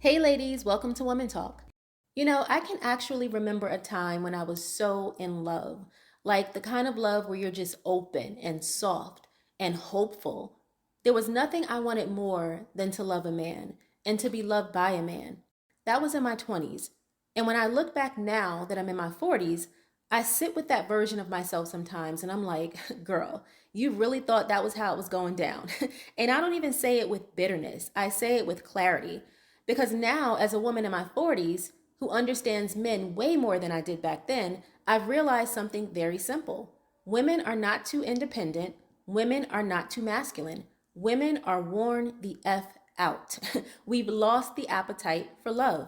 Hey ladies, welcome to Women Talk. I can actually remember a time when I was so in love, like the kind of love where you're just open and soft and hopeful. There was nothing I wanted more than to love a man and to be loved by a man. That was in my 20s. And when I look back now that I'm in my 40s, I sit with that version of myself sometimes and I'm like, girl, you really thought that was how it was going down. And I don't even say it with bitterness, I say it with clarity. Because now, as a woman in my 40s who understands men way more than I did back then, I've realized something very simple. Women are not too independent. Women are not too masculine. Women are worn the F out. We've lost the appetite for love.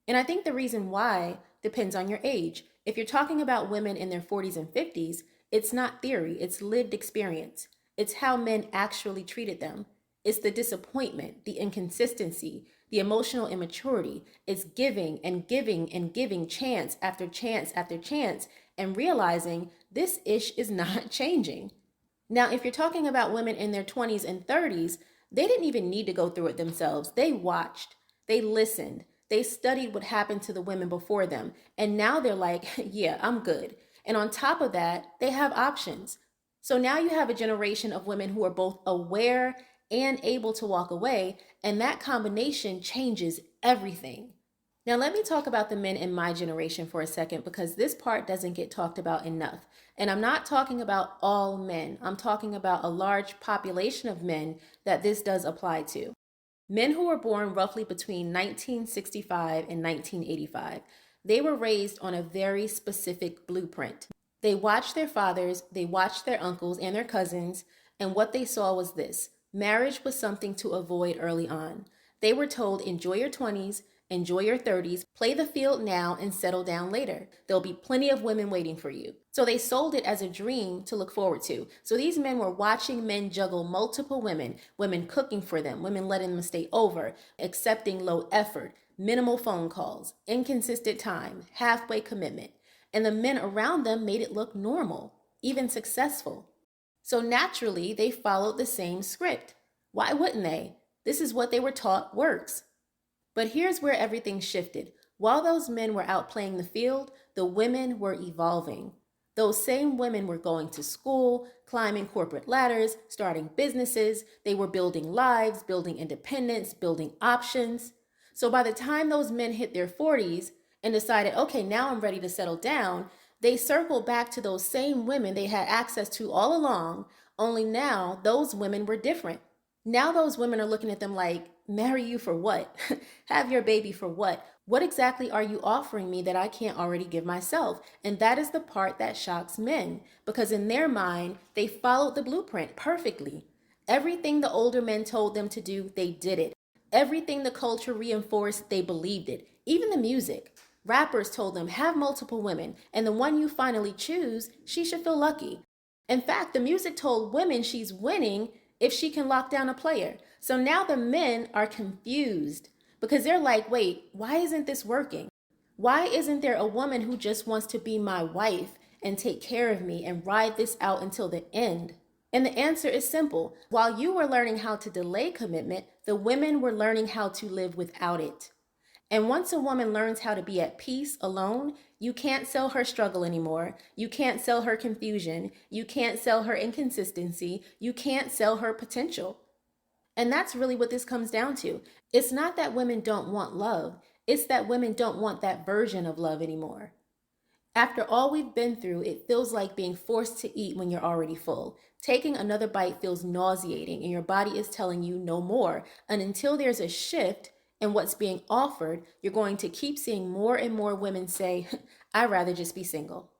And I think the reason why depends on your age. If you're talking about women in their 40s and 50s, it's not theory, it's lived experience. It's how men actually treated them. It's the disappointment, the inconsistency, the emotional immaturity. It's giving and giving and giving chance after chance after chance and realizing this ish is not changing. Now, if you're talking about women in their 20s and 30s, they didn't even need to go through it themselves. They watched, they listened, they studied what happened to the women before them. And now they're like, yeah, I'm good. And on top of that, they have options. So now you have a generation of women who are both aware and able to walk away. And that combination changes everything. Now, let me talk about the men in my generation for a second because this part doesn't get talked about enough. And I'm not talking about all men, I'm talking about a large population of men that this does apply to. Men who were born roughly between 1965 and 1985, they were raised on a very specific blueprint. They watched their fathers, they watched their uncles and their cousins, and what they saw was this: marriage was something to avoid early on. They were told, enjoy your 20s, enjoy your 30s, play the field now, and settle down later. There'll be plenty of women waiting for you. So they sold it as a dream to look forward to. So these men were watching men juggle multiple women, women cooking for them, women letting them stay over, accepting low effort, minimal phone calls, inconsistent time, halfway commitment. And the men around them made it look normal, even successful. So naturally, they followed the same script. Why wouldn't they? This is what they were taught works. But here's where everything shifted. While those men were out playing the field, the women were evolving. Those same women were going to school, climbing corporate ladders, starting businesses. They were building lives, building independence, building options. So by the time those men hit their 40s and decided, okay, now I'm ready to settle down, they circled back to those same women they had access to all along, only now those women were different. Now those women are looking at them like, marry you for what? Have your baby for what? What exactly are you offering me that I can't already give myself? And that is the part that shocks men, because in their mind, they followed the blueprint perfectly. Everything the older men told them to do, they did it. Everything the culture reinforced, they believed it. Even the music. Rappers told them, have multiple women, and the one you finally choose, she should feel lucky. In fact, the music told women she's winning if she can lock down a player. So now the men are confused because they're like, wait, why isn't this working? Why isn't there a woman who just wants to be my wife and take care of me and ride this out until the end? And the answer is simple. While you were learning how to delay commitment, the women were learning how to live without it. And once a woman learns how to be at peace alone, you can't sell her struggle anymore. You can't sell her confusion. You can't sell her inconsistency. You can't sell her potential. And that's really what this comes down to. It's not that women don't want love. It's that women don't want that version of love anymore. After all we've been through, it feels like being forced to eat when you're already full. Taking another bite feels nauseating and your body is telling you no more. And until there's a shift in what's being offered, you're going to keep seeing more and more women say, I'd rather just be single.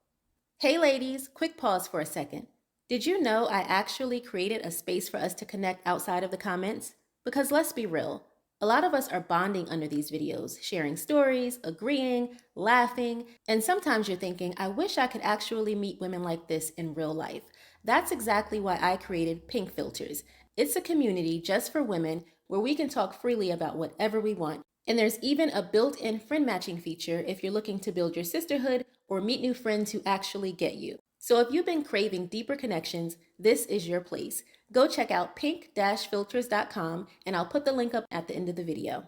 Hey ladies, quick pause for a second. Did you know I actually created a space for us to connect outside of the comments? Because let's be real, a lot of us are bonding under these videos, sharing stories, agreeing, laughing, and sometimes you're thinking, I wish I could actually meet women like this in real life. That's exactly why I created Pink Filters. It's a community just for women where we can talk freely about whatever we want. And there's even a built-in friend matching feature if you're looking to build your sisterhood or meet new friends who actually get you. So if you've been craving deeper connections, this is your place. Go check out pink-filters.com and I'll put the link up at the end of the video.